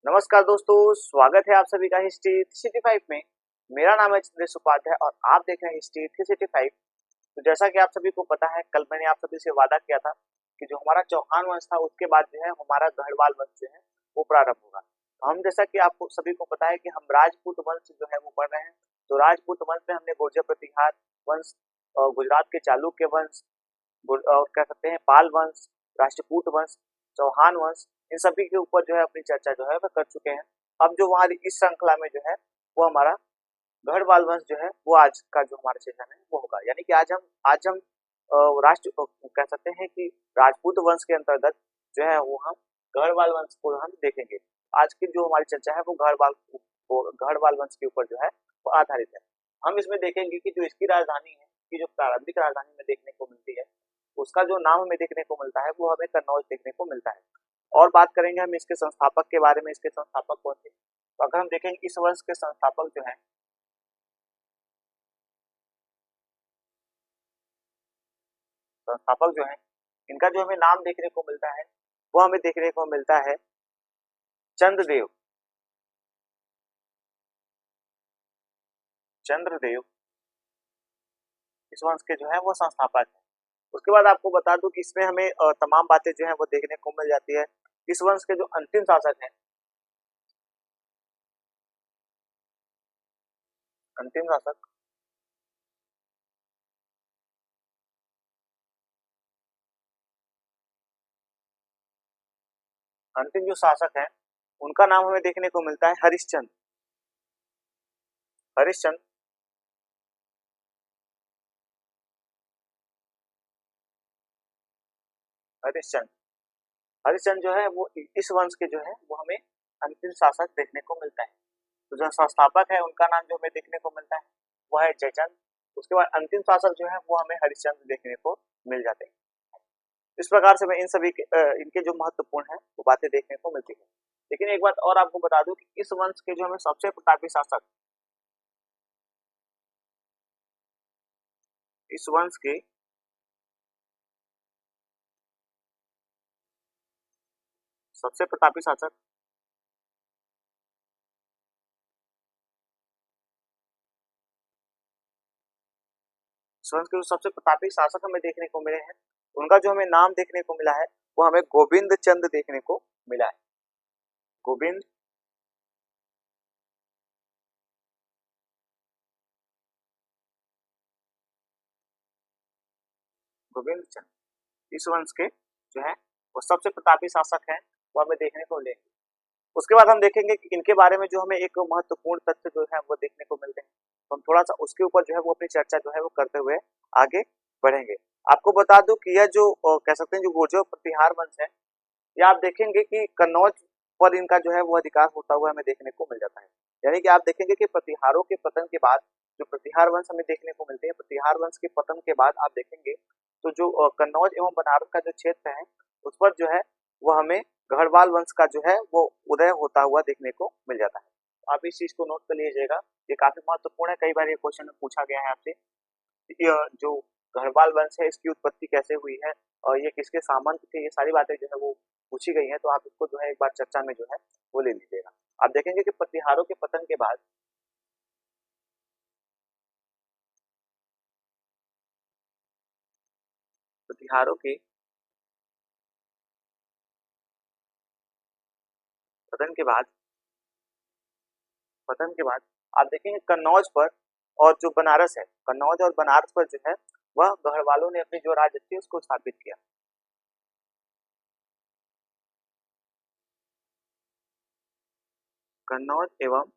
नमस्कार दोस्तों, स्वागत है आप सभी का हिस्ट्री 365 में। मेरा नाम है चंद्रेश उपाध्याय और आप देख रहे हैं हिस्ट्री 365। तो जैसा कि आप सभी को पता है, कल मैंने आप सभी से वादा किया था कि जो हमारा चौहान वंश था उसके बाद जो है हमारा गढ़वाल वंश जो है वो प्रारंभ होगा। तो हम जैसा कि आपको सभी को पता है कि हम राजपूत वंश जो है वो पढ़ रहे हैं। तो राजपूत वंश में हमने गुर्जर प्रतिहार वंश, गुजरात के चालुक्य वंश, कह सकते हैं पाल वंश, राष्ट्रकूट वंश, चौहान वंश, इन सभी के ऊपर जो है अपनी चर्चा जो है वह कर चुके हैं। अब जो हमारी इस श्रृंखला में जो है वो हमारा गढ़वाल वंश जो है वो आज का जो हमारा सेशन है वो होगा। यानी कि आज हम कह सकते हैं कि राजपूत वंश के अंतर्गत जो है वो हम गढ़वाल वंश को हम देखेंगे। आज की जो हमारी चर्चा है वो गढ़वाल वंश के ऊपर जो है वो आधारित है। हम इसमें देखेंगे कि जो इसकी राजधानी है, की जो प्रारंभिक राजधानी में देखने को मिलती है, उसका जो नाम हमें देखने को मिलता है वो हमें कन्नौज देखने को मिलता है। और बात करेंगे हम इसके संस्थापक के बारे में, इसके संस्थापक कौन थे। तो अगर हम देखेंगे इस वंश के संस्थापक जो है, संस्थापक जो है, इनका जो हमें नाम देखने को मिलता है वो हमें देखने को मिलता है चंद्रदेव। चंद्रदेव इस वंश के जो है वो संस्थापक है। उसके बाद आपको बता दूं कि इसमें हमें तमाम बातें जो है वो देखने को मिल जाती है। इस वंश के जो अंतिम शासक हैं, अंतिम शासक अंतिम जो शासक है उनका नाम हमें देखने को मिलता है हरिश्चंद्र। हरिश्चंद्र हरिश्चंद्र हरिश्चंद्र जो है वो इस वंश के जो है वो हमें अंतिम शासक देखने को मिलता है। तो जो संस्थापक है उनका नाम जो हमें देखने को मिलता है वो है जयचंद। उसके बाद अंतिम शासक जो है वो हमें हरिश्चंद्र देखने को मिल जाते हैं। इस प्रकार से मैं इन सभी के इनके जो महत्वपूर्ण है वो बातें देखने को मिलती है। लेकिन एक बात और आपको बता दूं कि इस वंश के जो हमें सबसे प्रतापी शासक, इस वंश के सबसे प्रतापी शासक, इस वंश के जो सबसे प्रतापी शासक हमें देखने को मिले हैं, उनका जो हमें नाम देखने को मिला है वो हमें गोविंद चंद देखने को मिला है। गोविंद गोविंद चंद इस वंश के जो है वो सबसे प्रतापी शासक हैं, वो हमें देखने को मिलेंगे। उसके बाद हम देखेंगे कि इनके बारे में जो हमें एक महत्वपूर्ण तथ्य जो है वो देखने को मिलते हैं। तो हम थोड़ा सा उसके ऊपर जो है वो अपनी चर्चा जो है वो करते हुए आगे बढ़ेंगे। आपको बता दूं कि यह जो कह सकते हैं जो गुर्जर प्रतिहार वंश है, ये आप देखेंगे कि कन्नौज पर इनका जो है वो अधिकार होता हुआ हमें देखने को मिल जाता है। यानी कि आप देखेंगे कि प्रतिहारों के पतन के बाद जो प्रतिहार वंश हमें देखने को मिलते हैं, प्रतिहार वंश के पतन के बाद आप देखेंगे तो जो कन्नौज एवं बनारस का जो क्षेत्र है उस पर जो है वो हमें गढ़वाल वंश का जो है वो उदय होता हुआ देखने को मिल जाता है। तो आप इस चीज को नोट कर लीजिएगा, ये काफी महत्वपूर्ण है। कई बार ये क्वेश्चन पूछा गया है आपसे, ये जो गढ़वाल वंश है इसकी उत्पत्ति कैसे हुई है और ये किसके सामंत थे, ये सारी बातें जो है वो पूछी गई हैं। तो आप इसको जो है एक बार चर्चा में जो है वो ले लीजिएगा। आप देखेंगे कि प्रतिहारों के पतन के बाद, प्रतिहारों के पतन के बाद पतन के बाद आप देखेंगे कन्नौज पर और जो बनारस है, कन्नौज और बनारस पर जो है वह गढ़वालों ने अपनी जो राज्य थी उसको स्थापित किया। कन्नौज एवं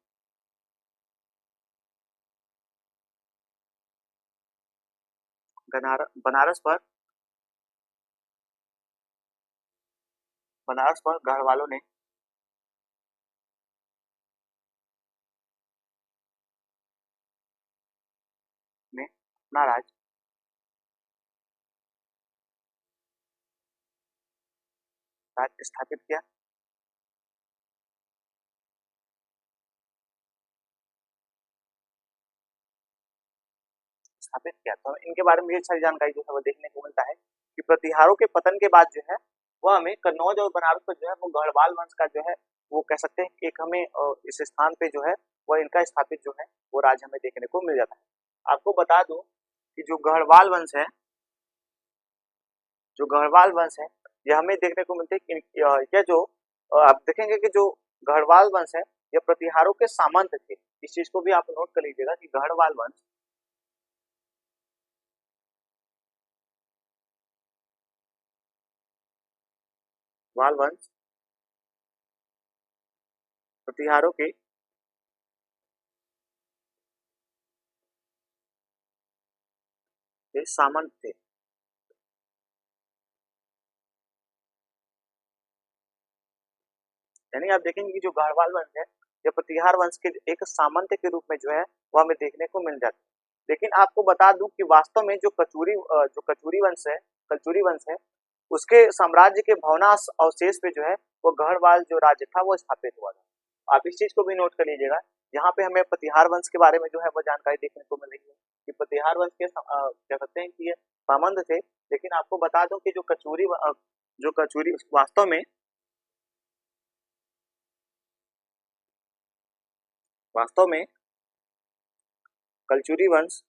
बनारस पर गढ़वालों ने अपना राज्य स्थापित किया। स्थापित किया तो इनके बारे में ये सारी जानकारी जो है वो देखने को मिलता है कि प्रतिहारों के पतन के बाद जो है वह हमें कन्नौज और बनारस पर जो है वो गढ़वाल वंश का जो है वो कह सकते हैं एक हमें इस स्थान पे जो है वह इनका स्थापित जो है वो राज्य हमें देखने को मिल जाता है। आपको बता दूं कि जो गढ़वाल वंश है यह हमें देखने को मिलते हैं कि यह जो आप देखेंगे कि जो गढ़वाल वंश है यह प्रतिहारों के सामंत थे। इस चीज को भी आप नोट कर लीजिएगा कि गढ़वाल वंश प्रतिहारों के सामंत थे। यानी आप देखेंगे कि जो गढ़वाल वंश है यह प्रतिहार वंश के एक सामंत के रूप में जो है वो हमें देखने को मिल जाता है। लेकिन आपको बता दूं कि वास्तव में जो कचूरी वंश है उसके साम्राज्य के भवनाश अवशेष पे जो है वो गढ़वाल जो राज्य था वो स्थापित हुआ था। आप इस चीज को भी नोट कर लीजिएगा। यहाँ पे हमें प्रतिहार वंश के बारे में जो है वो जानकारी देखने को मिल रही है कि प्रतिहार वंश के कह सकते हैं कि ये संबंध थे। लेकिन आपको बता दूं कि जो कचूरी वास्तव में कलचुरी वंश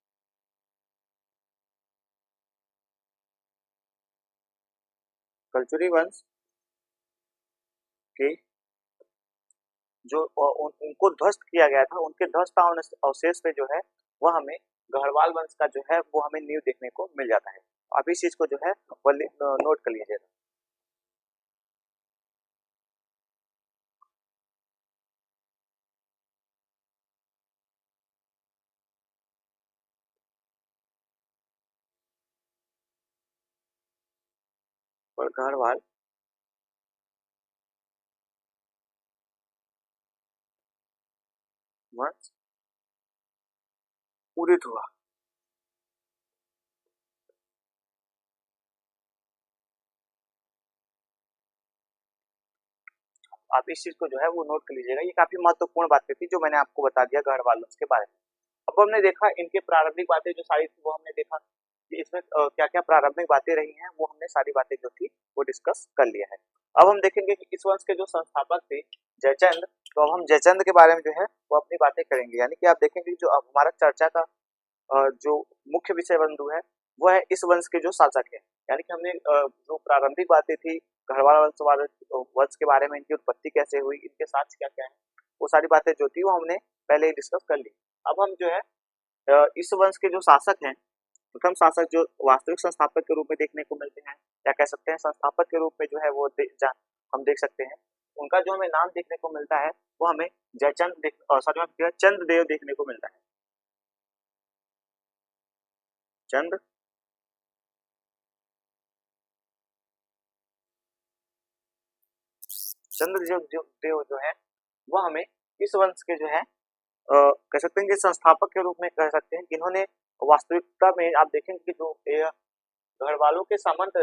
कलचुरी वंश के जो उनको ध्वस्त किया गया था उनके ध्वस्त अवशेष पे जो है वह हमें गढ़वाल वंश का जो है वो हमें नींव देखने को मिल जाता है। आप इस चीज को जो है वो नोट कर लीजिएगा। और गढ़वाल वंश उदित हुआ। आप इस चीज को जो है वो नोट कर लीजिएगा। ये काफी महत्वपूर्ण बातें थी जो मैंने आपको बता दिया गढ़वाल वंश के बारे में। अब हमने देखा इनके प्रारंभिक बातें जो सारी थी वो हमने देखा कि इसमें क्या क्या प्रारंभिक बातें रही हैं वो हमने सारी बातें जो थी वो डिस्कस कर लिया है। अब हम देखेंगे कि इस वंश के जो संस्थापक थे जयचंद, तो अब हम जयचंद के बारे में जो है वो अपनी बातें करेंगे। यानी कि आप देखेंगे कि जो अब हमारा चर्चा का जो मुख्य विषय बंधु है वो है इस वंश के जो शासक है। यानी कि हमने जो प्रारंभिक बातें थी गढ़वाल वंश के बारे में, इनकी उत्पत्ति कैसे हुई, इनके साक्ष्य क्या क्या है, वो सारी बातें जो थी वो हमने पहले ही डिस्कस कर ली। अब हम जो है इस वंश के जो शासक हैं, प्रथम शासक जो वास्तविक संस्थापक के रूप में देखने को मिलते हैं या कह सकते हैं संस्थापक के रूप में जो है वो हम देख सकते हैं। उनका जो हमें नाम देखने को मिलता है वो हमें चंद्र देव देखने को मिलता है। चंद्र देव जो है वो हमें इस वंश के जो है कह सकते हैं कि संस्थापक के रूप में कह सकते हैं। इन्होंने वास्तविकता में आप देखेंगे कि जो गढ़वालों के सामंत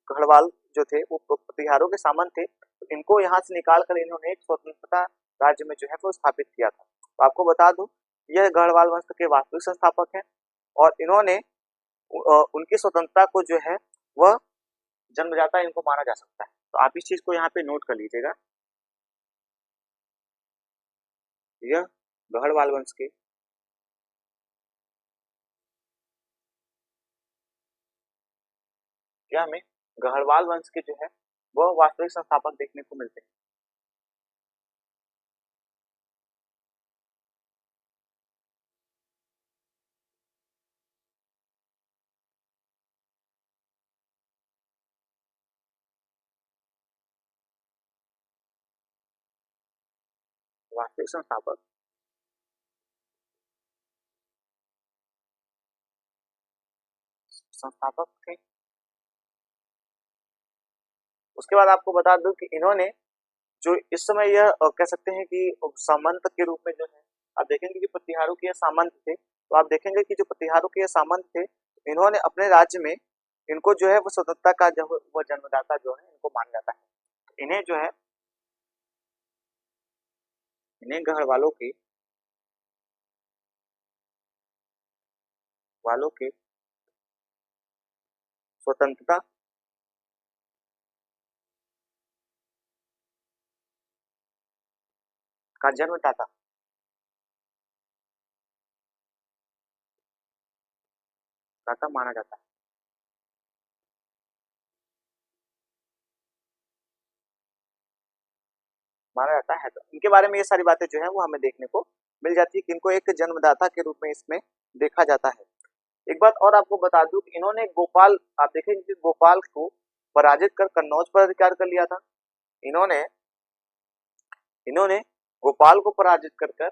गढ़वाल जो थे वो प्रतिहारों के सामंत थे, तो इनको यहाँ से निकाल कर इन्होंने एक स्वतंत्रता राज्य में जो है वो स्थापित किया था। तो आपको बता दूं यह गढ़वाल वंश के वास्तविक संस्थापक हैं और इन्होंने उनकी स्वतंत्रता को जो है वह जन्मजाता इनको माना जा सकता है। तो आप इस चीज को यहाँ पे नोट कर लीजिएगा। यह गढ़वाल वंश के क्या हमें गढ़वाल वंश के जो है वह वास्तविक संस्थापक देखने को मिलते हैं। वास्तविक संस्थापक थे। उसके बाद आपको बता दूं कि इन्होंने जो इस समय यह कह सकते हैं कि सामंत के रूप में जो है आप देखेंगे कि प्रतिहारों के सामंत थे। तो आप देखेंगे कि जो प्रतिहारों के सामंत थे इन्होंने अपने राज्य में इनको जो है वो स्वतंत्रता का जो वो जन्मदाता जो है इनको माना जाता है। इन्हें जो है इन्हें वालों के स्वतंत्रता का जन्मदाता दाता माना जाता है। माना जाता है, तो इनके बारे में ये सारी बातें जो है वो हमें देखने को मिल जाती है कि इनको एक जन्मदाता के रूप में इसमें देखा जाता है। एक बात और आपको बता दूं कि इन्होंने गोपाल, आप देखेंगे कि गोपाल को पराजित कर कन्नौज पर अधिकार कर लिया था। इन्होंने इन्होंने गोपाल को पराजित कर कर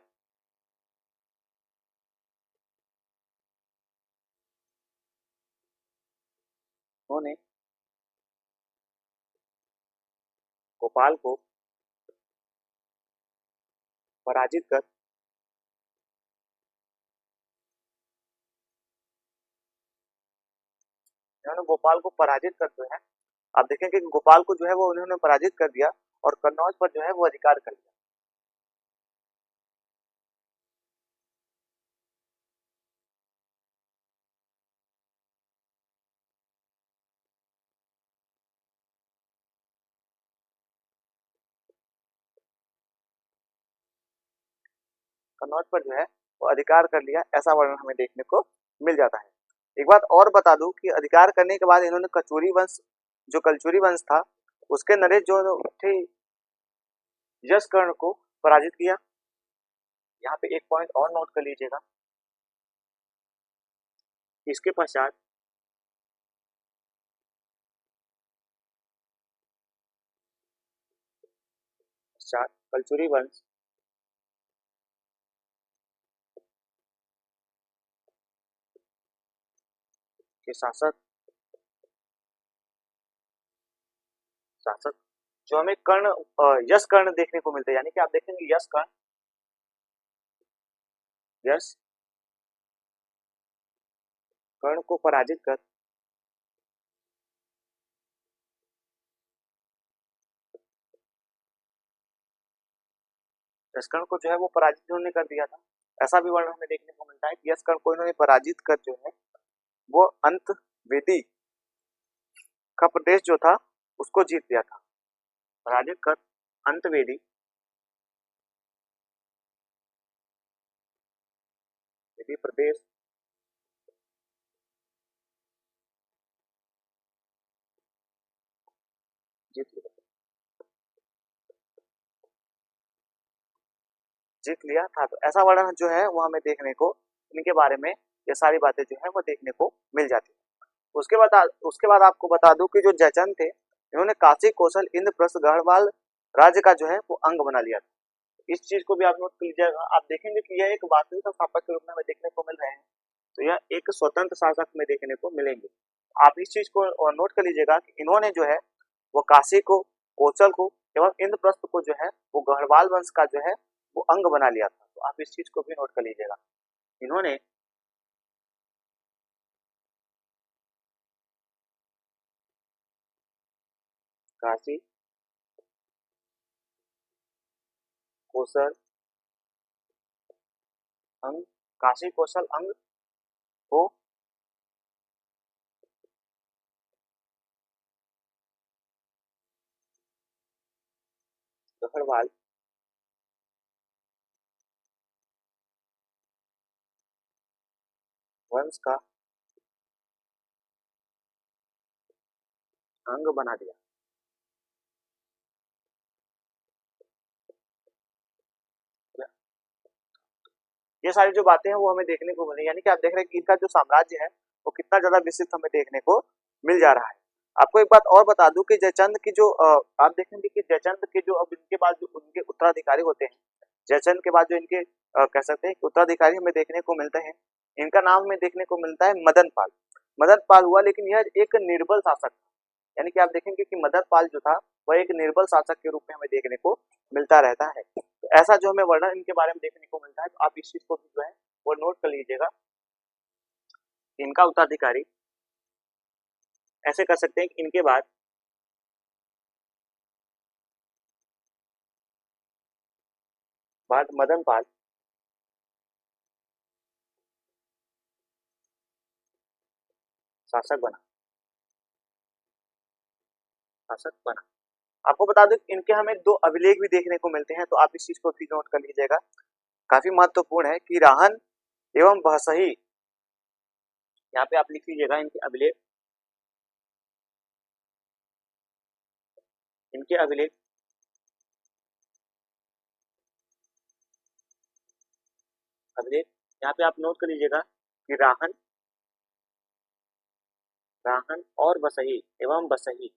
उन्होंने गोपाल को पराजित कर इन्होंने गोपाल को पराजित कर जो है, आप देखेंगे कि गोपाल को जो है वो उन्होंने पराजित कर दिया और कन्नौज पर जो है वो अधिकार कर लिया। कन्नौज पर जो है वो अधिकार कर लिया, ऐसा वर्णन हमें देखने को मिल जाता है। एक बात और बता दूं कि अधिकार करने के बाद इन्होंने कचूरी वंश, जो कलचुरी वंश था, उसके नरेश जो थे यशकर्ण को पराजित किया। यहाँ पे एक पॉइंट और नोट कर लीजिएगा। इसके पश्चात कलचुरी वंश के शासक शासक जो हमें कर्ण यश कर्ण देखने को मिलते हैं, यानी कि आप देखेंगे यश कर्ण को पराजित कर यशकर्ण को जो है वो पराजित उन्होंने कर दिया था, ऐसा भी वर्णन हमें देखने को मिलता है कि यशकर्ण को इन्होंने पराजित कर जो है वो अंत वेदी का प्रदेश जो था उसको जीत लिया था। पराजित कर अंत वेदी प्रदेश जीत लिया था, तो ऐसा वर्णन जो है वो हमें देखने को, इनके बारे में ये सारी बातें जो है वो देखने को मिल जाती है। उसके बाद आपको बता दूं कि जो जयचंद थे, इन्होंने काशी कौशल इंद्रप्रस्थ गढ़वाल राज्य का जो है वो अंग बना लिया था। इस चीज को भी आप नोट कर लीजिएगा। आप देखेंगे कि यह एक वास्तविक स्थापक के रूप में हमें देखने को मिल रहे हैं, तो यह एक स्वतंत्र शासक में देखने को मिलेंगे। आप इस चीज को नोट कर लीजिएगा कि इन्होंने जो है वो काशी को, कौशल को एवं इंद्रप्रस्थ को जो है वो गढ़वाल वंश का जो है वो अंग बना लिया था। तो आप इस चीज को भी नोट कर लीजिएगा। इन्होंने काशी कौशल अंग काशी कौशल अंग को गढ़वाल वंश का अंग बना दिया। ये सारी जो बातें हैं वो हमें देखने को मिली, यानी कि आप देख रहे हैं कि इनका जो साम्राज्य है वो कितना ज्यादा विस्तृत हमें देखने को मिल जा रहा है। आपको एक बात और बता दूं कि जयचंद की जो आप देखेंगे कि जयचंद के जो अब इनके बाद जो उनके उत्तराधिकारी होते हैं, जयचंद के बाद जो इनके कह सकते हैं उत्तराधिकारी हमें देखने को मिलते हैं, इनका नाम हमें देखने को मिलता है मदन पाल। मदन पाल हुआ, लेकिन यह एक निर्बल शासक, यानी कि आप देखेंगे कि मदन पाल जो था वह एक निर्बल शासक के रूप में हमें देखने को मिलता रहता है। तो ऐसा जो हमें वर्णन इनके बारे में देखने को मिलता है, तो आप इस चीज को भी जो है वो नोट कर लीजिएगा। इनका उत्तराधिकारी ऐसे कर सकते हैं कि इनके बाद मदन पाल शासक बना शासक बना। आपको बता दूं इनके हमें दो अभिलेख भी देखने को मिलते हैं, तो आप इस चीज को भी नोट कर लीजिएगा, काफी महत्वपूर्ण है कि राहन एवं भसही, यहाँ पे आप लिख लीजिएगा इनके अभिलेख, इनके अभिलेख अभिलेख यहाँ पे आप नोट कर लीजिएगा कि राहन, राहन और बसही एवं बसही,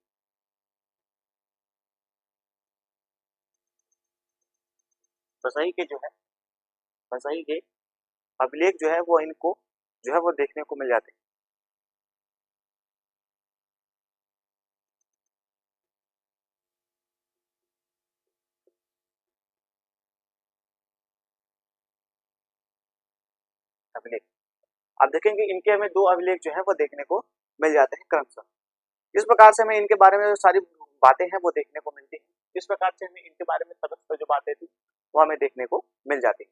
बसही के जो है, बसही के अभिलेख जो है वो इनको जो है वो देखने को मिल जाते हैं। अभिलेख आप देखेंगे इनके हमें दो अभिलेख जो है वो देखने को मिल जाते हैं क्रमशः। इस प्रकार से हमें इनके बारे में जो सारी बातें हैं वो देखने को मिलती हैं। इस प्रकार से हमें इनके बारे में समस्त जो बातें थी वो हमें देखने को मिल जाती है।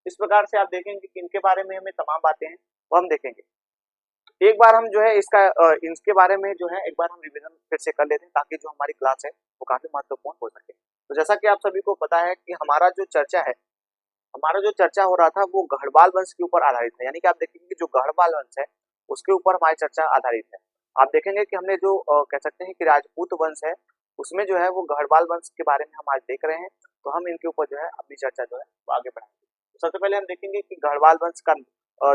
इस प्रकार से आप देखेंगे कि इनके बारे में हमें तमाम बातें हैं वो हम देखेंगे। एक बार हम जो है इसके बारे में जो है एक बार हम रिवीजन फिर से कर लेते हैं, ताकि जो हमारी क्लास है वो काफी महत्वपूर्ण हो सके। तो जैसा कि आप सभी को पता है कि हमारा जो चर्चा हो रहा था वो गढ़वाल वंश के ऊपर आधारित है, यानी कि आप देखेंगे कि जो गढ़वाल वंश है उसके ऊपर हमारी चर्चा आधारित है। आप देखेंगे कि हमने जो कह सकते हैं कि राजपूत वंश है उसमें जो है वो गढ़वाल वंश के बारे में हम आज देख रहे हैं, तो हम इनके ऊपर जो है अपनी चर्चा जो है वो आगे बढ़ाएंगे। तो सबसे पहले हम देखेंगे कि गढ़वाल वंश का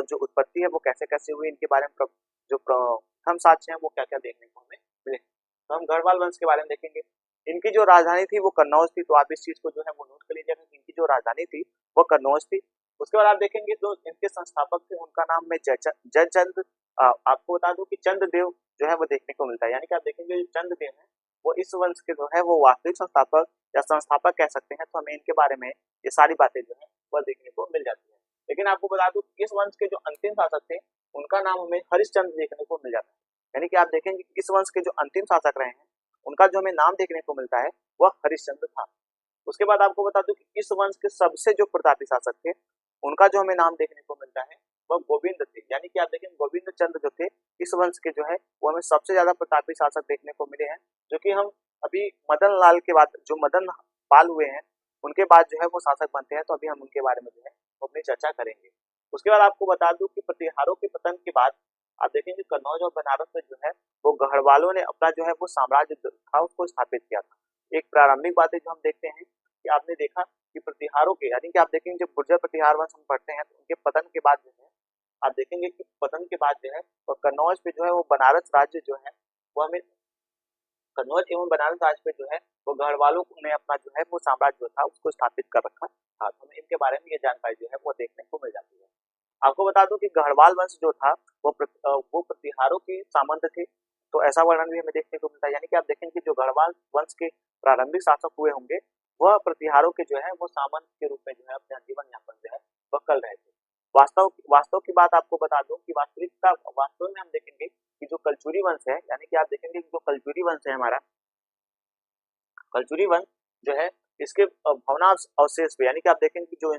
जो उत्पत्ति है वो कैसे कैसे हुई, इनके बारे में जो प्रथम साक्ष्य है वो क्या क्या देखने को हमें मिले। तो हम गढ़वाल वंश के बारे में देखेंगे। इनकी जो राजधानी थी वो कन्नौज थी, तो आप इस चीज को जो है वो नोट कर लीजिएगा कि इनकी जो राजधानी थी वो कन्नौज थी। उसके बाद आप देखेंगे जो इनके संस्थापक थे उनका नाम में जयचंद, आपको बता दूं कि चंद्रदेव जो है वो देखने को मिलता है, यानी कि आप देखेंगे जो चंद्रदेव है वो इस वंश के जो है वो वास्तविक संस्थापक या संस्थापक कह सकते हैं। तो हमें इनके बारे में ये सारी बातें जो है वह देखने को मिल जाती है। लेकिन आपको बता दूं कि इस वंश के जो अंतिम शासक थे उनका नाम हमें हरिश्चंद्र देखने को मिल जाता है, यानी कि आप देखेंगे कि इस वंश के जो अंतिम शासक रहे हैं उनका जो हमें नाम देखने को मिलता है वह हरिश्चंद्र था। उसके बाद आपको बता दूं कि इस वंश के सबसे जो प्रतापी शासक थे उनका जो हमें नाम देखने को मिलता है वह गोविंद थे, यानी कि आप देखेंगे गोविंद चंद्र जो थे इस वंश के जो है वो हमें सबसे ज्यादा प्रतापी शासक देखने को मिले हैं, जो कि हम अभी मदन लाल के बाद जो मदन पाल हुए हैं उनके बाद जो है वो शासक बनते हैं, तो अभी हम उनके बारे में जो है वो अपनी चर्चा करेंगे। उसके बाद आपको बता दूं कि प्रतिहारों के पतन के बाद आप देखेंगे कन्नौज और बनारस में जो है वो गढ़वालों ने अपना जो है वो साम्राज्य था उसको स्थापित किया था। एक प्रारंभिक बातें जो हम देखते हैं कि आपने देखा कि प्रतिहारों के, यानी कि आप देखेंगे जब गुर्जर प्रतिहार वंश हम पढ़ते हैं तो उनके पतन के बाद जो है आप देखेंगे कि पतन के बाद जो है वो कन्नौज पे जो है वो बनारस राज्य जो है वो हमें कन्नौज एवं बनारस राज्य पे जो है वो गढ़वालों ने अपना जो है वो साम्राज्य जो था उसको स्थापित कर रखा था। तो हमें इनके बारे में ये जानकारी जो है वो देखने को मिल जाती है। आपको बता दूं कि गढ़वाल वंश जो था वो प्रतिहारों के सामंत थे, तो ऐसा वर्णन भी हमें देखने को मिलता है, यानी कि आप देखेंगे कि जो गढ़वाल वंश के प्रारंभिक शासक हुए होंगे वह प्रतिहारों के जो है वो सामंत के रूप में जो है अपना जीवन यापन जो है वह कर रहे थे। वास्तव की बात आपको बता दूं कि वास्तव में हम देखेंगे कि जो कलचुरी वंश है, यानी कि आप देखेंगे कि जो कलचुरी वंश है हमारा, कलचुरी वंश जो है इसके भवनाश अवशेष पे, यानी कि आप देखेंगे कि जो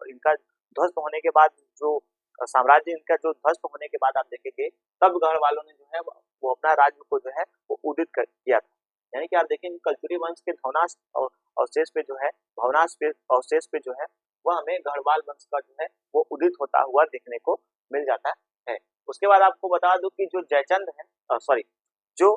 इनका ध्वस्त होने के बाद जो साम्राज्य इनका जो ध्वस्त होने के बाद आप देखेंगे तब गढ़वालों ने जो है वो अपना राज्य को जो है वो उदित कर किया था। यानी कि आप देखेंगे कलचुरी वंश के भवनाश अवशेष पे जो है भवनाश पे अवशेष पे जो है वह हमें गढ़वाल वंश का जो है वो उदित होता हुआ देखने को मिल जाता है। उसके बाद आपको बता दूं कि जो जयचंद है सॉरी जो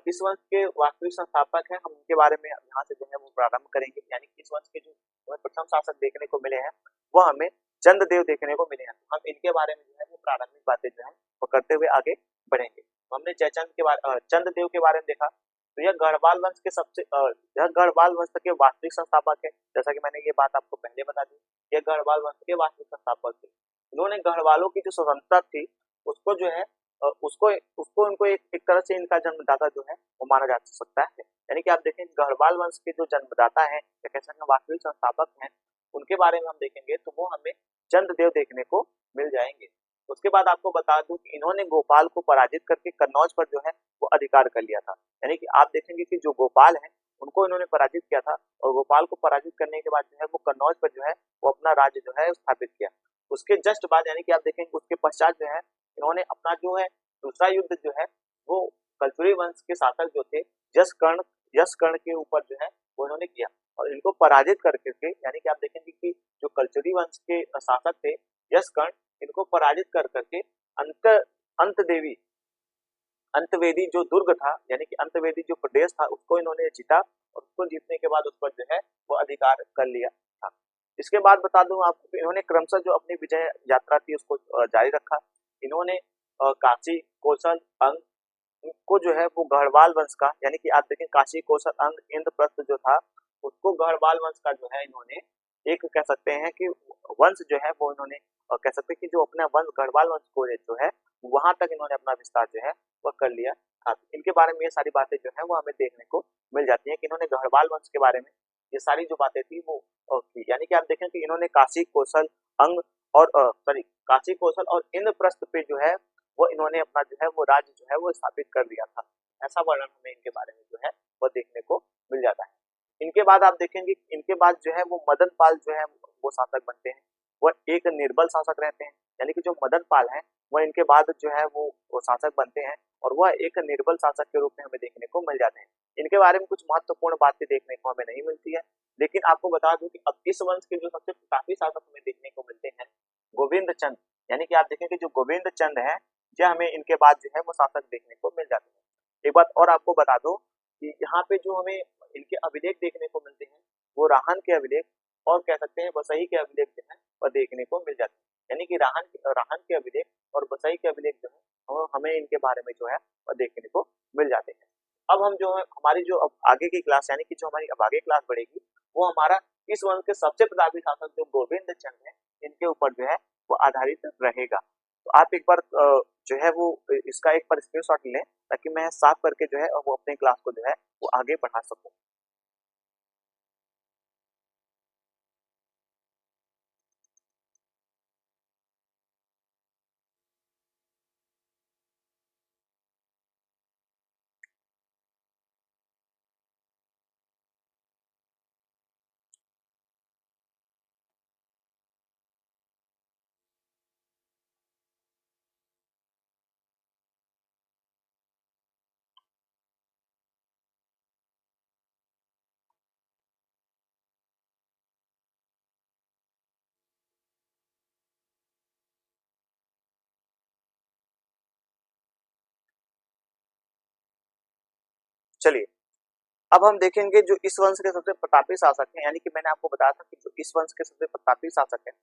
इस वंश के वास्तविक संस्थापक हैं हम उनके बारे में यहाँ से जो है वो प्रारंभ करेंगे, यानी कि इस वंश के जो हमें प्रथम शासक देखने को मिले हैं वह हमें चंद्रदेव देखने को मिले हैं। हम इनके बारे में जो है वो प्रारंभिक बातें जो है वो करते हुए आगे बढ़ेंगे। तो हमने जयचंद के बारे चंद्रदेव के बारे में देखा, तो यह गढ़वाल वंश के यह गढ़वाल वंश के वास्तविक संस्थापक है, जैसा कि मैंने ये बात आपको पहले बता दी। यह गढ़वाल वंश के वास्तविक संस्थापक थे। उन्होंने गढ़वालों की जो स्वतंत्रता थी उसको जो है उसको उसको इनको एक तरह से इनका जन्मदाता जो है वो माना जा सकता है। यानी कि आप देखें गढ़वाल वंश के जो जन्मदाता हैं या कह सकते हैं वास्तविक संस्थापक हैं उनके बारे में हम देखेंगे तो वो हमें चंद्रदेव देखने को मिल जाएंगे। उसके बाद आपको बता दूं कि इन्होंने गोपाल को पराजित करके कन्नौज पर जो है वो अधिकार कर लिया था। यानी कि आप देखेंगे कि जो गोपाल है उनको इन्होंने पराजित किया था और गोपाल को पराजित करने के बाद जो है वो कन्नौज पर जो है वो अपना राज्य जो है स्थापित किया। उसके जस्ट बाद यानी कि आप देखेंगे उसके पश्चात जो है इन्होंने अपना जो है दूसरा युद्ध जो है वो कलचुरी वंश के शासक जो थे जसकर्ण यश कर्ण के ऊपर जो है वो इन्होंने किया और इनको पराजित करके यानी कि आप देखेंगे कि जो कलचुरी वंश के शासक थे यश कर्ण, इनको पराजित कर करके अंत अंत देवी अंतवेदी जो दुर्ग था यानी कि अंतवेदी जो प्रदेश था उसको इन्होंने जीता और उसको जीतने के बाद उस पर जो है वो अधिकार कर लिया था। इसके बाद बता दूं आपको कि इन्होंने क्रमशः जो अपनी विजय यात्रा थी उसको जारी रखा। इन्होंने काशी, कौशल, अंग को जो है वो गढ़वाल वंश का यानी कि आप देखें काशी, कौशल, अंग, इंद्रप्रस्थ जो था उसको गढ़वाल वंश का जो है इन्होंने एक कह सकते हैं कि वंश जो है वो इन्होंने कह सकते हैं कि जो अपना वंश गढ़वाल वंश को जो है वहां तक इन्होंने अपना विस्तार जो है वह कर लिया था। इनके बारे में ये सारी बातें जो है वो हमें देखने को मिल जाती है कि इन्होंने गढ़वाल वंश के बारे में ये सारी जो बातें थी वो की। यानी कि आप देखें कि इन्होंने काशी, कौशल, अंग और सॉरी काशी, कौशल और इंद्रप्रस्थ पे जो है वो इन्होंने अपना जो है वो राज्य जो है वो स्थापित कर दिया था। ऐसा वर्णन हमें इनके बारे में जो है वो देखने को मिल जाता है। इनके बाद आप देखेंगे इनके बाद जो है वो मदन पाल जो है वो शासक बनते हैं। वह एक निर्बल शासक रहते हैं यानी कि जो मदन पाल है वह इनके बाद जो है वो शासक बनते हैं और वह एक निर्बल शासक के रूप में हमें देखने को मिल जाते हैं। इनके बारे में कुछ महत्वपूर्ण बातें देखने को हमें नहीं मिलती है, लेकिन आपको बता दूं कि अब इस वंश के जो सबसे काफी शासक हमें देखने को मिलते हैं गोविंद चंद, यानी कि आप देखेंगे जो गोविंद चंद है जो हमें इनके बाद जो है वो शासक देखने को मिल जाते हैं। एक बात और आपको बता दो कि यहाँ पे जो हमें इनके अभिलेख देखने को मिलते हैं वो राहन के अभिलेख और कह सकते हैं बसई के अभिलेख जो है वह देखने को मिल जाते हैं। यानी कि राहन के अभिलेख और बसई के अभिलेख जो है हमें इनके बारे में जो है वह देखने को मिल जाते हैं। अब हम जो है हमारी जो अब आगे की क्लास यानी कि जो हमारी अब आगे क्लास बढ़ेगी वो हमारा इस वंश के सबसे प्रतापी शासक जो गोविंद चंद है इनके ऊपर जो है वो आधारित रहेगा। तो आप एक बार जो है वो इसका एक बार स्क्रीनशॉट लें ताकि मैं साफ करके जो है वो अपने क्लास को जो है वो आगे बढ़ा सकूं। चलिए अब हम देखेंगे जो इस वंश के सबसे प्रतापी शासक हैं, यानी कि मैंने आपको बताया था कि जो इस वंश के सबसे प्रतापी शासक हैं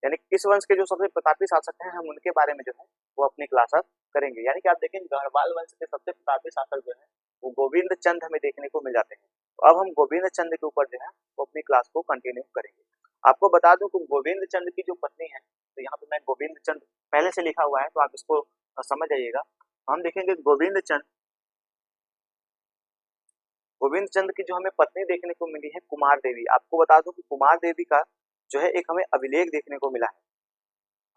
यानी कि इस वंश के जो सबसे प्रतापी शासक हैं हम उनके बारे में जो है वो अपनी क्लास अब करेंगे। यानी कि आप देखेंगे गढ़वाल वंश के सबसे प्रतापी शासक जो है वो गोविंद चंद हमें देखने को मिल जाते हैं। तो अब हम गोविंद चंद के ऊपर जो है वो अपनी क्लास को कंटिन्यू करेंगे। आपको बता दूं कि गोविंद चंद की जो पत्नी है तो यहाँ पे मैं गोविंद चंद पहले से लिखा हुआ है तो आप इसको समझ जाइएगा। हम देखेंगे गोविंद चंद की जो हमें पत्नी देखने को मिली है कुमार देवी। आपको बता दूं कि कुमार देवी का जो है एक हमें अभिलेख देखने को मिला है।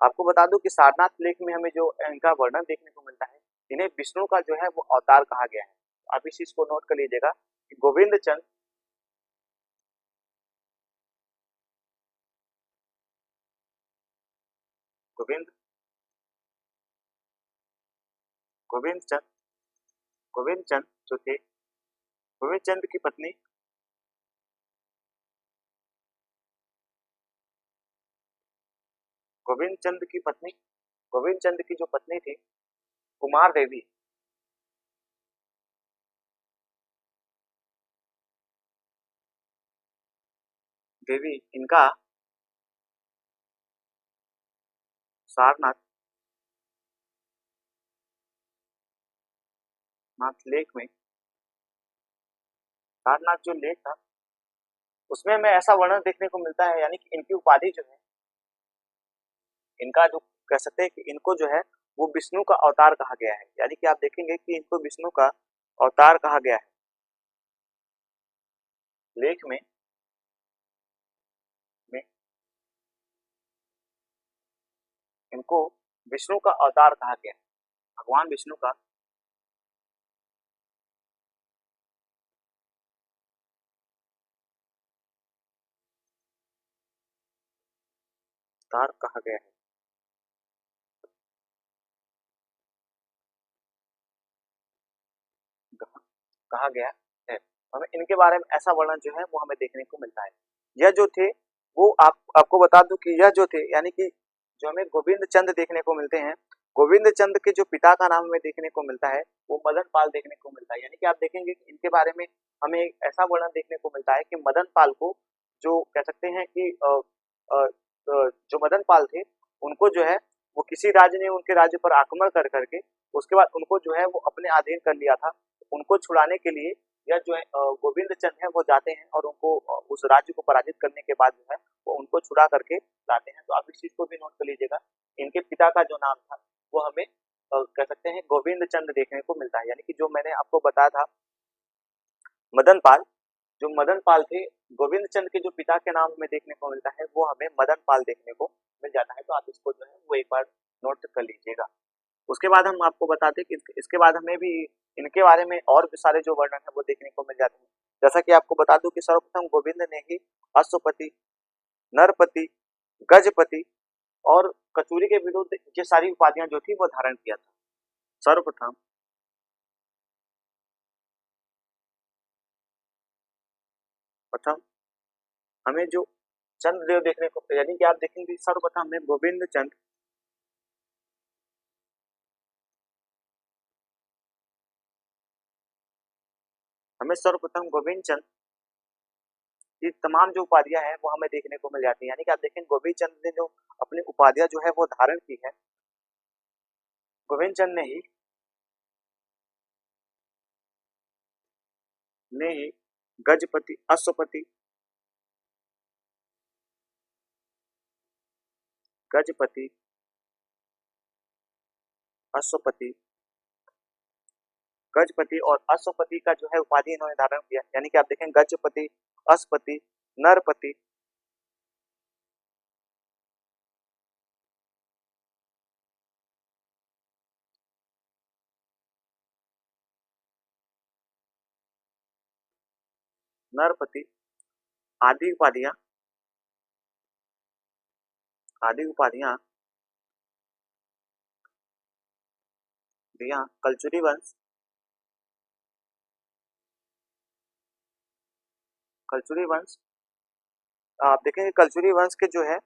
आपको बता दूं कि सारनाथ लेख में हमें जो इनका वर्णन देखने को मिलता है इन्हें विष्णु का जो है वो अवतार कहा गया है। आप इस चीज को नोट कर लीजिएगा कि गोविंद चंद गोविंद गोविंद चंद गोविंद चंद जो थे गोविंद चंद की पत्नी गोविंद चंद की पत्नी गोविंद चंद की जो पत्नी थी कुमार देवी देवी इनका सारनाथ नाथ लेख में सारनाथ जो लेख था उसमें हमें ऐसा वर्णन देखने को मिलता है यानी कि इनकी उपाधि जो है इनका जो कह सकते हैं कि इनको जो है वो विष्णु का अवतार कहा गया है। यानी कि आप देखेंगे कि इनको विष्णु का अवतार कहा गया है लेख में इनको विष्णु का अवतार कहा गया है। भगवान विष्णु का अवतार कहा गया है। कहा गया है। हमें इनके बारे में ऐसा वर्णन जो है वो हमें देखने को मिलता है। यह जो थे वो आपको बता दूं कि यह जो थे यानी कि जो हमें गोविंद चंद देखने को मिलते हैं, गोविंद चंद के जो पिता का नाम हमें देखने को मिलता है वो मदन पाल देखने को मिलता है। यानी कि आप देखेंगे कि इनके बारे में हमें एक ऐसा वर्णन देखने को मिलता है कि मदन पाल को जो कह सकते हैं कि जो मदन पाल थे उनको जो है वो किसी राज्य ने उनके राज्य पर आक्रमण कर करके उसके बाद उनको जो है वो अपने अधीन कर लिया था। उनको छुड़ाने के लिए यह जो है गोविंद चंद है वो जाते हैं और उनको उस राज्य को पराजित करने के बाद जो है वो उनको छुड़ा करके लाते हैं। तो आप इस चीज को भी नोट कर लीजिएगा। इनके पिता का जो नाम था वो हमें कह सकते हैं गोविंद चंद देखने को मिलता है। यानी कि जो मैंने आपको बताया था मदन पाल, जो मदन पाल थे, गोविंद चंद के जो पिता के नाम में देखने को मिलता है वो हमें मदन पाल देखने को मिल जाता है। तो आप इसको जो है वो एक बार नोट कर लीजिएगा। उसके बाद हम आपको बताते कि इसके बाद हमें भी इनके बारे में और भी सारे जो वर्णन है वो देखने को मिल जाते हैं। जैसा कि आपको बता दूं कि सर्वप्रथम गोविंद ने ही अश्वपति, नरपति, गजपति और कचूरी के विरुद्ध ये सारी उपाधियां जो थी वो धारण किया था। सर्वप्रथम प्रथम हमें जो चंद्रदेव देखने को यानी कि आप देखेंगे सर्वप्रथम हमें गोविंद चंद, हमें सर्वप्रथम गोविंद चंद की तमाम जो उपाधियां हैं वो हमें देखने को मिल जाती है। यानी कि आप देखें गोविंद चंद ने जो अपनी उपाधियां जो है वो धारण की है, गोविंद चंद ने ही गजपति, अश्वपति, गजपति, अश्वपति, गजपति और अश्वपति का जो है उपाधि इन्होंने धारण किया। यानी कि आप देखें गजपति, अश्वपति, नरपति, नरपति आदि उपाधियां आदि उपाधियां दिया कलचुरी वंश, कलचुरी वंश आप देखेंगे कलचुरी वंश के जो है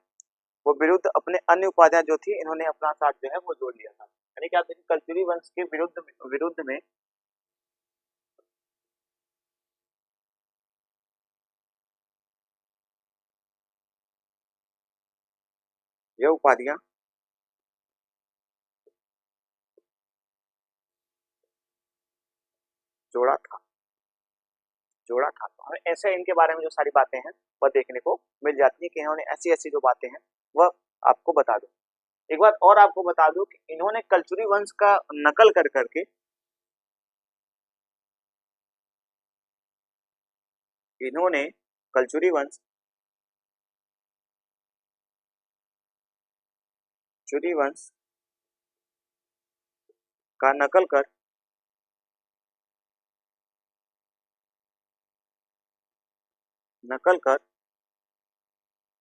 वो विरुद्ध अपने अन्य उपाधियां जो थी इन्होंने अपना साथ जो है वो जोड़ लिया था। यानी कि आप देखें कलचुरी वंश के विरुद्ध में यह उपाधियां जोड़ा था जोड़ा था। तो हमें ऐसे इनके बारे में जो सारी बातें हैं वह देखने को मिल जाती है कि इन्होंने ऐसी ऐसी जो बातें हैं वह आपको बता दो। एक बात और आपको बता दूं कि इन्होंने कलचुरी वंश का नकल कर करके इन्होंने कलचुरी वंश चुरी वंश का नकल कर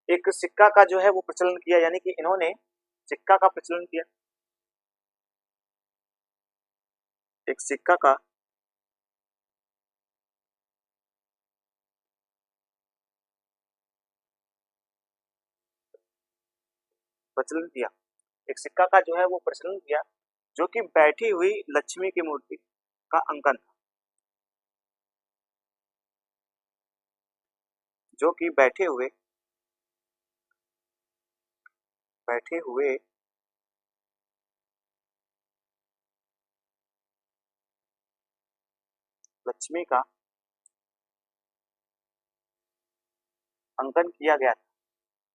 एक सिक्का का जो है वो प्रचलन किया। यानी कि इन्होंने सिक्का का प्रचलन किया, एक सिक्का का प्रचलन किया, एक सिक्का का जो है वो प्रचलन किया जो कि बैठी हुई लक्ष्मी की मूर्ति का अंकन था, जो कि बैठे हुए लक्ष्मी का अंकन किया गया था।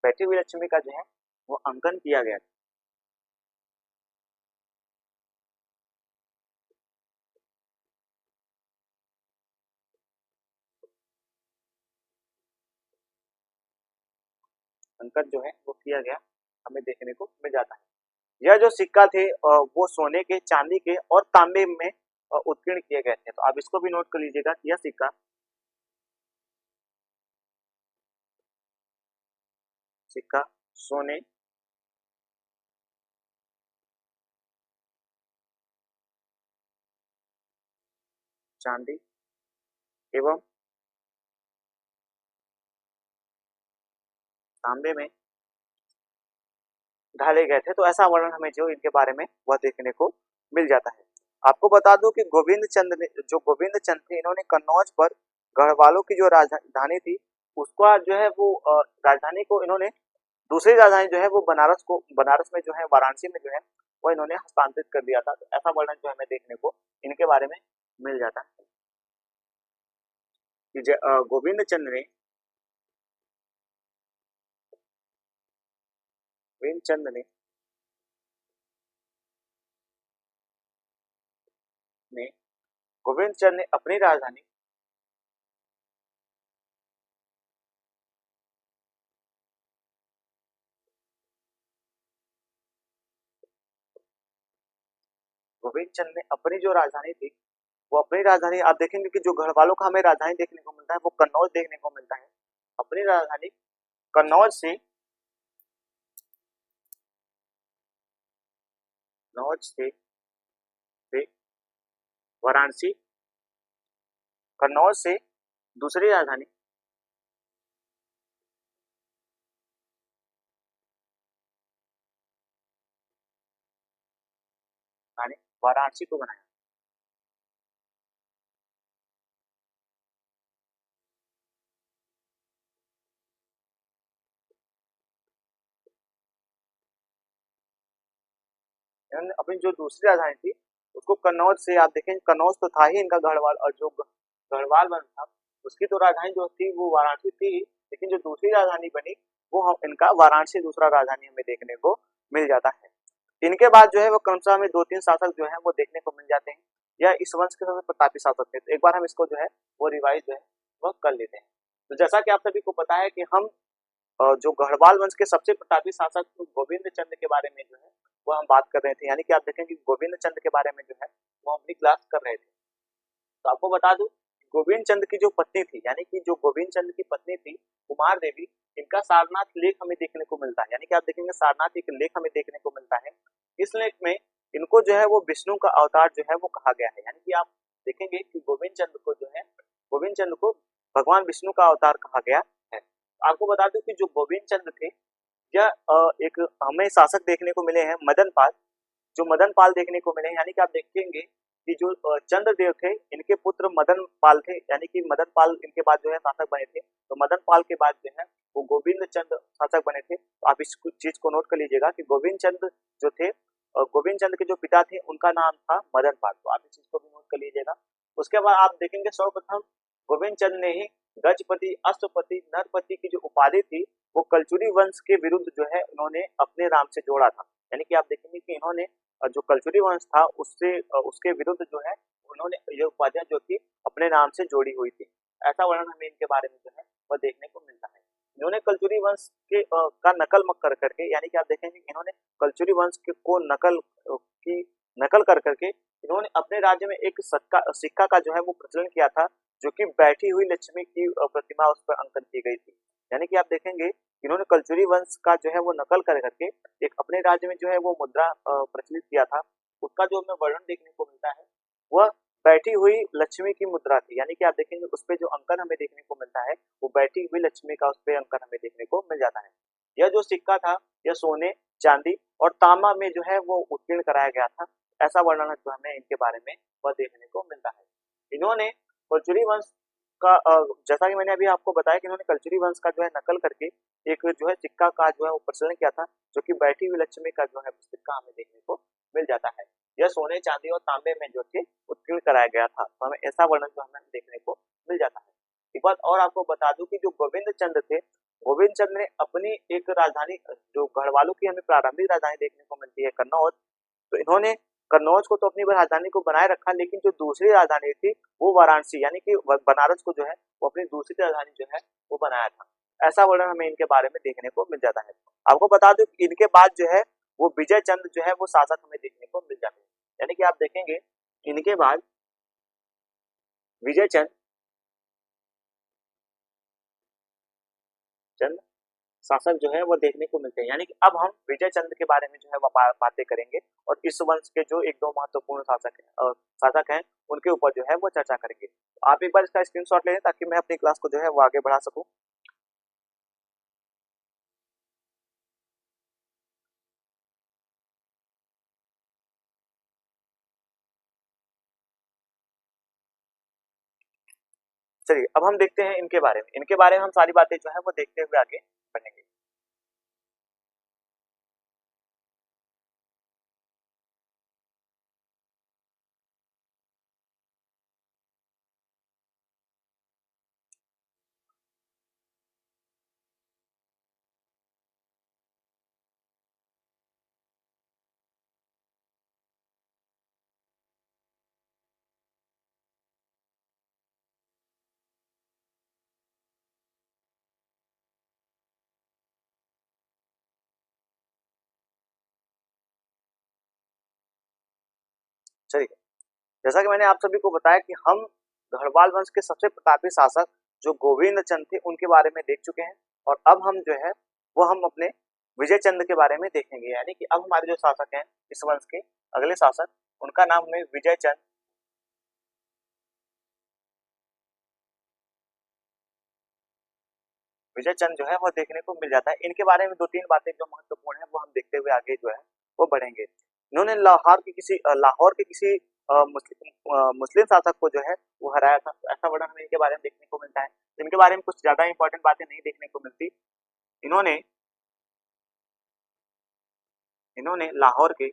बैठी हुई लक्ष्मी का जो है वो अंकन किया गया था। अंकन जो है वो किया गया हमें देखने को मिल जाता है। यह जो सिक्का थे वो सोने के, चांदी के और तांबे में उत्कीर्ण किए गए थे। तो आप इसको भी नोट कर लीजिएगा। यह सिक्का सोने, चांदी एवं तांबे में ढाले गए थे। तो ऐसा वर्णन हमें जो इनके बारे में वह देखने को मिल जाता है। आपको बता दूं कि गोविंद चंद थे, इन्होंने कन्नौज पर गढ़वालों की जो राजधानी थी उसका जो है वो राजधानी को इन्होंने दूसरी राजधानी जो है वो बनारस में जो है वाराणसी में जो है वो इन्होंने हस्तांतरित कर दिया था। तो ऐसा वर्णन जो हमें देखने को इनके बारे में मिल जाता है कि गोविंद चंद ने गोविंद चंद ने अपनी राजधानी गोविंद चंद ने अपनी जो राजधानी थी वो अपनी राजधानी, आप देखेंगे कि जो गढ़वालों का हमें राजधानी देखने को मिलता है वो कन्नौज देखने को मिलता है। अपनी राजधानी कन्नौज से कन्नौज से वाराणसी, कन्नौज से दूसरी राजधानी वाराणसी को बनाया। इन्होंने अपनी जो दूसरी राजधानी थी उसको कन्नौज से, आप देखें कन्नौज तो था ही इनका गढ़वाल, और जो गढ़वाल बन था उसकी तो राजधानी जो थी वो वाराणसी थी, लेकिन जो दूसरी राजधानी बनी वो हम इनका वाराणसी दूसरा राजधानी हमें देखने को मिल जाता है। इनके बाद जो है वो क्रमशः हमें 2-3 शासक जो है वो देखने को मिल जाते हैं। यह इस वंश के सबसे प्रतापी शासक थे। तो एक बार हम इसको जो है वो रिवाइज जो है वो कर लेते हैं। तो जैसा कि आप सभी को पता है कि हम जो गढ़वाल वंश के सबसे प्रतापी शासक गोविंद चंद्र के बारे में जो है वो हम बात कर रहे थे, यानी कि आप देखें कि गोविंद चंद्र के बारे में जो है वो अपनी क्लास कर रहे थे। तो आपको बता दूं गोविंद चंद्र की जो पत्नी थी, यानी कि जो गोविंद चंद्र की पत्नी थी कुमार देवी, इनका सारनाथ लेख हमें देखने को मिलता है। यानी कि आप देखेंगे सारनाथ एक लेख हमें देखने को मिलता है। इस लेख में इनको जो है वो विष्णु का अवतार जो है वो कहा गया है। यानी कि आप देखेंगे कि गोविंद चंद्र को जो है गोविंद चंद्र को भगवान विष्णु का अवतार कहा गया है। आपको बता दूं कि जो गोविंद चंद्र थे यह एक हमें शासक देखने को मिले हैं मदन पाल, जो मदन पाल देखने को मिले हैं। यानी कि आप देखेंगे कि जो चंद्रदेव थे इनके पुत्र मदन पाल थे, यानी कि मदन पाल इनके बाद जो है शासक बने थे। तो मदन पाल के बाद जो है वो गोविंद चंद्र शासक बने थे। तो आप इस चीज को नोट कर लीजिएगा कि गोविंद चंद्र जो थे, गोविंद चंद्र के जो पिता थे उनका नाम था मदन पाल। तो आप इस चीज को भी नोट कर लीजिएगा। उसके बाद आप देखेंगे सर्वप्रथम गोविंद चंद्र ने ही गजपति, अष्टपति, नरपति की जो उपाधि थी वो कलचुरी वंश के विरुद्ध जो है उन्होंने अपने नाम से जोड़ा था। यानी कि आप देखेंगे कि इन्होंने जो कलचुरी वंश था उससे उसके विरुद्ध जो है उन्होंने ये उपाधियां जो थी अपने नाम से जोड़ी हुई थी। ऐसा वर्णन हमें इनके बारे में जो है वह देखने को मिलता है। इन्होंने कलचुरी वंश के का नकल मत कर करके, यानी कि आप देखेंगे इन्होंने कलचुरी वंश के को नकल कर करके इन्होंने अपने राज्य में एक सिक्का का जो है वो प्रचलन किया था, जो कि बैठी हुई लक्ष्मी की प्रतिमा उस पर अंकन की गई थी। यानी कि आप देखेंगे इन्होंने कलचुरी वंश का जो है वो नकल कर करके एक अपने राज्य में जो है वो मुद्रा प्रचलित किया था। उसका जो हमें वर्णन देखने को मिलता है वह बैठी हुई लक्ष्मी की मुद्रा थी। यानी कि आप देखेंगे उस पे जो अंकन हमें देखने को मिलता है वो बैठी हुई लक्ष्मी का उस पे अंकन हमें देखने को मिल जाता है। यह जो सिक्का था यह सोने, चांदी और तांबा में जो है वो उत्कीर्ण कराया गया था। ऐसा वर्णन जो हमें इनके बारे में वह देखने को मिलता है। इन्होंने कलचुरी वंश का जैसा कि मैंने अभी आपको बताया कि इन्होंने कलचुरी वंश का जो है नकल करके एक जो है सिक्का का जो है वो प्रचलन किया था, जो कि बैठी हुई लक्ष्मी का जो है सिक्का हमें देखने को मिल जाता है। यह सोने, चांदी और तांबे में जो थे उत्कीर्ण कराया गया था। तो हमें ऐसा वर्णन जो हमें देखने को मिल जाता है। एक बात और आपको बता दूं कि जो गोविंद चंद्र थे, गोविंद चंद्र ने अपनी एक राजधानी, जो गढ़वालों की हमें प्रारंभिक राजधानी देखने को मिलती है कन्नौज, तो इन्होंने कन्नौज को तो अपनी राजधानी को बनाए रखा, लेकिन जो दूसरी राजधानी थी वो वाराणसी यानी कि बनारस को जो है वो अपनी दूसरी राजधानी जो है वो बनाया था। ऐसा वर्णन हमें इनके बारे में देखने को मिल जाता है। आपको बता दूं कि इनके बाद जो है वो विजय चंद्र जो है वो शासक हमें देखने को मिल जाते हैं। यानी कि आप देखेंगे इनके बाद विजय चंद्र शासक जो है वो देखने को मिलते हैं। यानी कि अब हम विजय चंद्र के बारे में जो है वो बातें करेंगे और इस वंश के जो एक दो महत्वपूर्ण शासक हैं उनके ऊपर जो है वो चर्चा करेंगे। तो आप एक बार इसका स्क्रीनशॉट ले लें ताकि मैं अपनी क्लास को जो है वो आगे बढ़ा सकूं। चलिए अब हम देखते हैं इनके बारे में हम सारी बातें जो है वो देखते हुए आगे बढ़ेंगे। चलिए, जैसा कि मैंने आप सभी को बताया कि हम गढ़वाल वंश के सबसे प्रतापी शासक जो गोविंद चंद थे उनके बारे में देख चुके हैं, और अब हम जो है वो हम अपने विजय चंद के बारे में देखेंगे। यानी कि अब हमारे जो शासक हैं इस वंश के अगले शासक, उनका नाम हमें विजय चंद जो है वो देखने को मिल जाता है। इनके बारे में दो तीन बातें जो महत्वपूर्ण है वो हम देखते हुए आगे जो है वो बढ़ेंगे। इन्होंने लाहौर के किसी मुस्लिम शासक को जो है वो हराया था, ऐसा वर्णन हमें इनके बारे में देखने को मिलता है। इनके बारे में कुछ ज्यादा इंपॉर्टेंट बातें नहीं देखने को मिलती। इन्होंने इन्होंने लाहौर के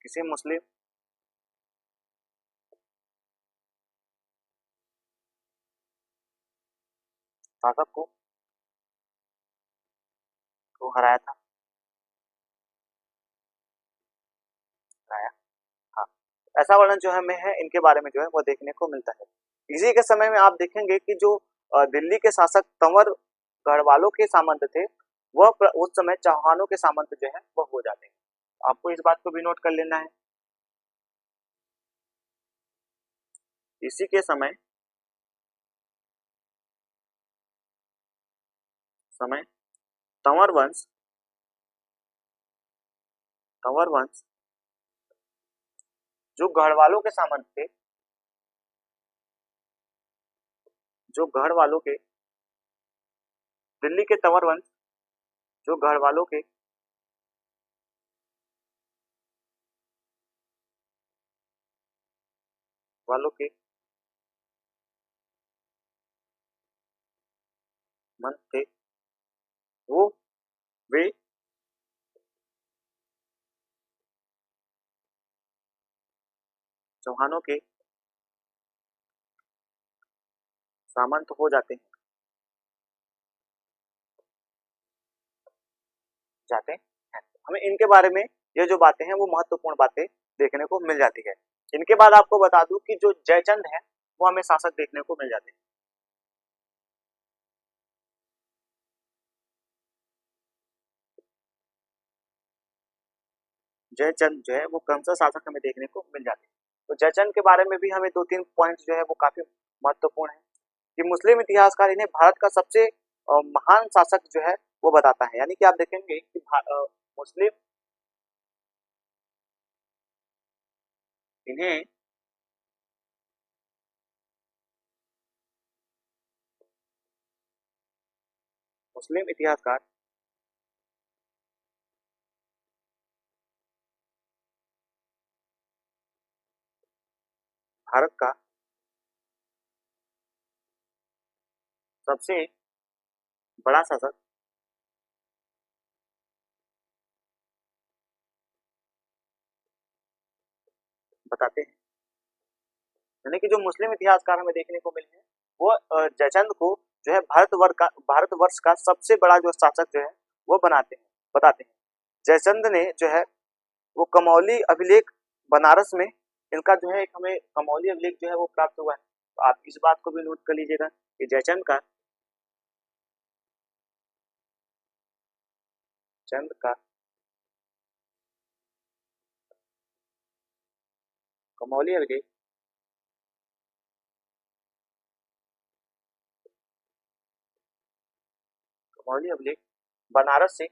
किसी मुस्लिम शासक को हराया था। हराया, हाँ, ऐसा वर्णन जो हमें है इनके बारे में जो है वो देखने को मिलता है। इसी के समय में आप देखेंगे कि जो दिल्ली के शासक तंवर गढ़वालों के सामंत थे, उस समय चौहानों के सामंत जो है वो हो जाते हैं। आपको इस बात को भी नोट कर लेना है। इसी के समय समय तंवर वंश तंवर वंश जो गढ़वालों के सामंत थे, जो गढ़वालों के दिल्ली के तंवर वंश जो गढ़वालों के वालों के मंत थे, वो वे चौहानों के सामंत हो जाते हैं। हमें इनके बारे में ये जो बातें हैं वो महत्वपूर्ण बातें देखने को मिल जाती है। इनके बाद आपको बता दूं कि जो जयचंद है वो हमें शासक देखने को मिल जाते हैं। जयचंद जो है वो क्रमशः शासक हमें देखने को मिल जाते हैं। तो जयचंद के बारे में भी हमें दो तीन पॉइंट जो है वो काफी महत्वपूर्ण है कि मुस्लिम इतिहासकार इन्हें भारत का सबसे महान शासक जो है वो बताता है। यानी कि आप देखेंगे कि मुस्लिम इन्हें मुस्लिम इतिहासकार भारत का सबसे बड़ा शासक बताते हैं। यानी कि जो मुस्लिम इतिहासकार हमें देखने को मिले हैं वो जयचंद को जो है भारतवर्ष का सबसे बड़ा जो शासक जो है वो बताते हैं। जयचंद ने जो है वो कमौली अभिलेख बनारस में, इनका जो है एक हमें कमौली अभिलेख जो है वो प्राप्त हुआ है। तो आप इस बात को भी नोट कर लीजिएगा कि जयचंद का कमौली अभिलेख कमौली अभिलेख बनारस से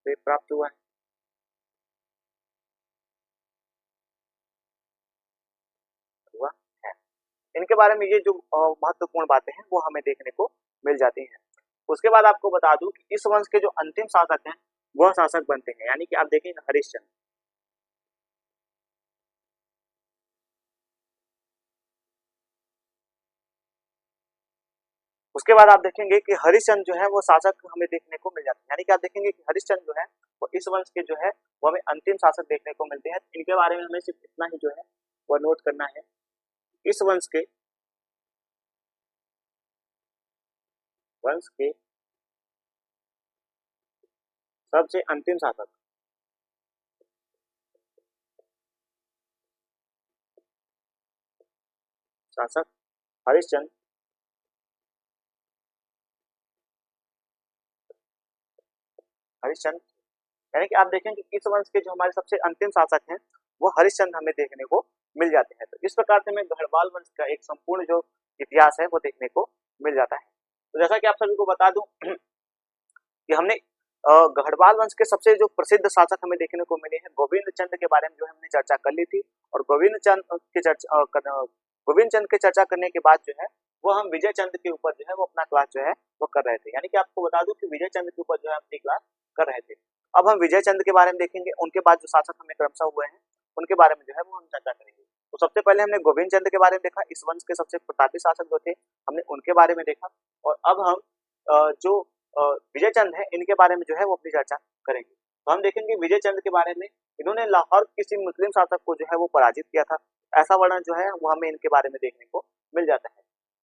प्राप्त हुआ है। इनके बारे में ये जो महत्वपूर्ण बातें हैं वो हमें देखने को मिल जाती हैं। उसके बाद आपको बता दूं कि इस वंश के जो अंतिम शासक हैं वह शासक बनते हैं, यानी कि आप देखेंगे हरिश्चंद्र। उसके बाद आप देखेंगे कि हरिश्चंद्र जो है वो शासक हमें देखने को मिल जाते हैं, यानी कि आप देखेंगे कि हरिश्चंद्र जो है वो इस वंश के जो है वो हमें अंतिम शासक देखने को मिलते हैं। इनके बारे में हमें सिर्फ इतना ही जो है वो नोट करना है, इस वंश के सबसे अंतिम शासक हरिश्चंद्र हरिश्चंद्र यानी कि आप देखेंगे कि इस वंश के जो हमारे सबसे अंतिम शासक हैं वो हरिश्चंद्र हमें देखने को मिल जाते हैं। तो इस प्रकार से हमें गढ़वाल वंश का एक संपूर्ण जो इतिहास है वो देखने को मिल जाता है। तो जैसा कि आप सभी को बता दूं कि हमने गढ़वाल वंश के सबसे जो प्रसिद्ध शासक हमें देखने को मिले हैं गोविंद चंद के बारे में जो हमने चर्चा कर ली थी, और गोविंद चंद की चर्चा करने के बाद जो है वो हम विजय चंद के ऊपर जो है वो अपना क्लास जो है वो कर रहे थे। यानी कि आपको बता दूं कि विजय चंद के ऊपर जो है अपनी क्लास कर रहे थे। अब हम विजय चंद के बारे में देखेंगे, उनके बाद जो शासक हमें क्रमशः हुए हैं उनके बारे में जो है वो हम चर्चा करेंगे। तो सबसे पहले हमने गोविंद चंद के बारे में देखा, इस वंश के सबसे प्रतापी शासक जो थे हमने उनके बारे में देखा। और अब हम जो विजय चंद है इनके बारे में जो है वो अपनी चर्चा करेंगे। तो हम देखेंगे विजय चंद के बारे में, इन्होंने लाहौर किसी मुस्लिम शासक को जो है वो पराजित किया था, ऐसा वर्णन जो है वो हमें इनके बारे में देखने को मिल जाता है।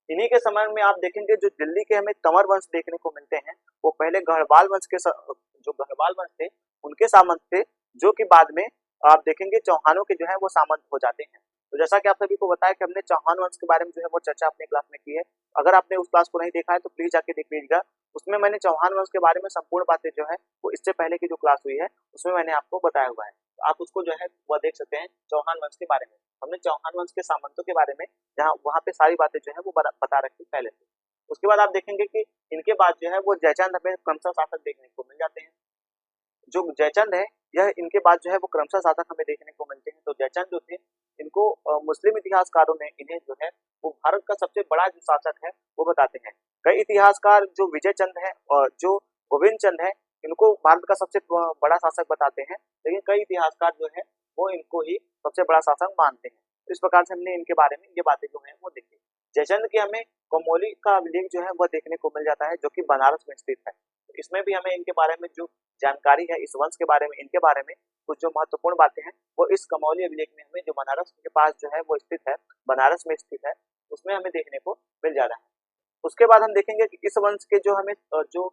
इन्हीं के समय में आप देखेंगे जो दिल्ली के हमें तंवर वंश देखने को मिलते हैं वो पहले गढ़वाल वंश के जो गढ़वाल वंश थे उनके सामंत थे, जो कि बाद में आप देखेंगे चौहानों के जो है वो सामंत हो जाते हैं। तो जैसा कि आप सभी को बताया कि हमने चौहान वंश के बारे में जो है वो चर्चा अपने क्लास में की है, अगर आपने उस क्लास को नहीं देखा है तो प्लीज जाके देख लीजिएगा। उसमें मैंने चौहान वंश के बारे में संपूर्ण बातें जो है वो इससे पहले की जो क्लास हुई है उसमें मैंने आपको बताया हुआ है, तो आप उसको जो है वह देख सकते हैं। चौहान वंश के बारे में हमने चौहान वंश के सामंतों के बारे में जहाँ वहाँ पे सारी बातें जो है वो बता रखी पहले से। उसके बाद आप देखेंगे कि इनके बाद जो है वो जयचंद हमें क्रमशः शासक देखने को मिल जाते हैं। जो जयचंद है यह इनके बाद जो है वो क्रमशः शासक हमें देखने को मिलते हैं। तो जयचंद जो थे इनको मुस्लिम इतिहासकारों ने इन्हें जो है वो भारत का सबसे बड़ा जो शासक है वो बताते हैं। कई इतिहासकार जो विजय चंद है और जो गोविंद चंद है इनको भारत का सबसे बड़ा शासक बताते हैं, लेकिन कई इतिहासकार जो है वो इनको ही सबसे बड़ा शासक मानते हैं। तो इस प्रकार से हमने इनके बारे में ये बातें जो है वो देखी। जयचंद की हमें कमोली का अभिलेख जो है वह देखने को मिल जाता है जो कि बनारस में स्थित है। तो इसमें भी हमें इनके बारे में जो जानकारी है इस वंश के बारे में, इनके बारे में कुछ जो महत्वपूर्ण बातें हैं वो इस कमौली अभिलेख में हमें जो बनारस के पास जो है वो स्थित है, बनारस में स्थित है, उसमें हमें देखने को मिल जा रहा है। उसके बाद हम देखेंगे कि इस वंश के जो हमें जो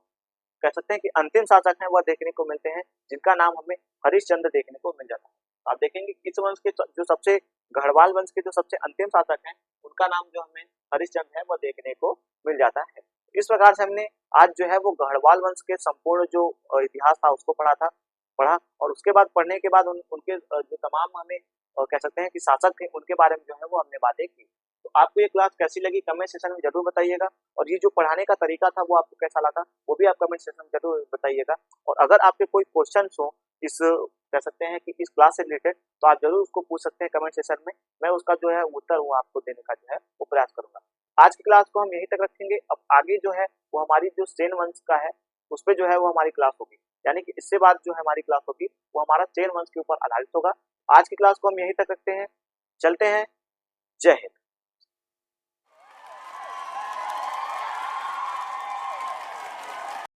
कह सकते हैं कि अंतिम शासक हैं वह देखने को मिलते हैं, जिनका नाम हमें हरिश्चंद्र देखने को मिल जाता है। आप देखेंगे कि इस वंश के जो सबसे गढ़वाल वंश के जो सबसे अंतिम शासक हैं उनका नाम जो हमें हरिश्चंद्र है वह देखने को मिल जाता है। इस प्रकार से हमने आज जो है वो गढ़वाल वंश के संपूर्ण जो इतिहास था उसको पढ़ा और उसके बाद पढ़ने के बाद उनके जो तमाम हमें कह सकते हैं कि शासक थे उनके बारे में जो है वो हमने बातें की। तो आपको ये क्लास कैसी लगी कमेंट सेक्शन में जरूर बताइएगा, और ये जो पढ़ाने का तरीका था वो आपको कैसा लगा वो भी आप कमेंट सेक्शन में जरूर बताइएगा। और अगर आपके कोई क्वेश्चन हो इस कह सकते हैं कि इस क्लास से रिलेटेड तो आप जरूर उसको पूछ सकते हैं कमेंट सेक्शन में, मैं उसका जो है उत्तर वो आपको देने का जो है वो प्रयास करूंगा। आज की क्लास को हम यहीं तक रखेंगे। अब आगे जो है वो हमारी जो सेन वंश का है उस पर जो है वो हमारी क्लास होगी, यानी कि इससे बाद जो है हमारी क्लास होगी वो हमारा सेन वंश के ऊपर आधारित होगा। आज की क्लास को हम यहीं तक रखते हैं, चलते हैं, जय हिंद।